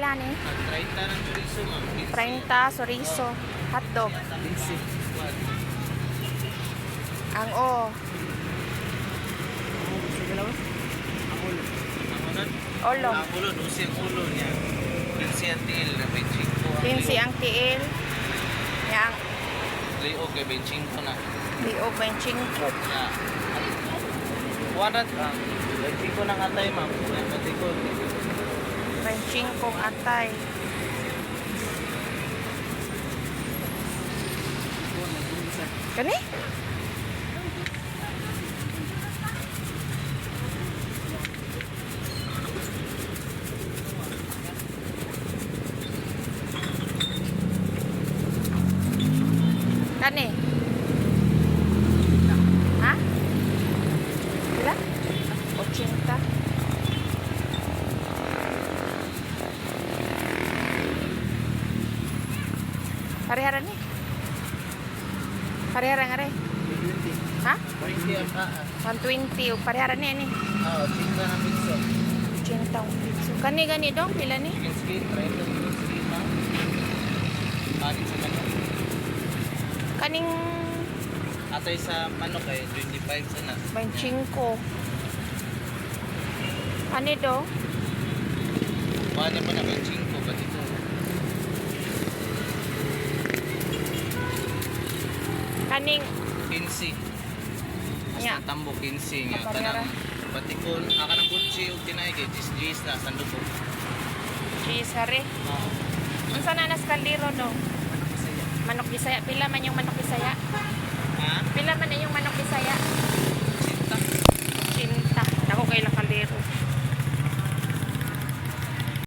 ani? 30 ng chorizo, ma'am. 30 chorizo, hotdog. 15. Ang o. Olo. Ang ulo, 12 ang ulo niya. 15 ang tiil na 25. 15 ang tiil. Yang Liog kay 25 na. liog 25. Yeah. Warat ka. 25 ng atay, ma'am. 25 atay. Kani? Kani? Ha? Pila? 80. Pariharan ni? Pariharan nga rin? 20. Ha? 20 ang kaa. 120. O pariharan ni ani? Oo, 5 ng pizza. 80 ang piso. Kani gani dong? Pila ni? Chicken skin, 30 chicken skin, ma'am. Kanin sa manok. Kaning Atay sa manok ay 25 sana. 25. Ani do? Paano pa na 25 ba dito? Kaning 15. Nya. As tambo 15 nya Kaparera. kanang batikon aka ng kutsi ug tinay kay jis na sanduko. cheese hari. Unsa na nas kaldero do? Manok Bisaya. Pila man yung manok Bisaya? Ha? Pila man na yung manok Bisaya? Sinta. 80. Ako kay lang kaldero.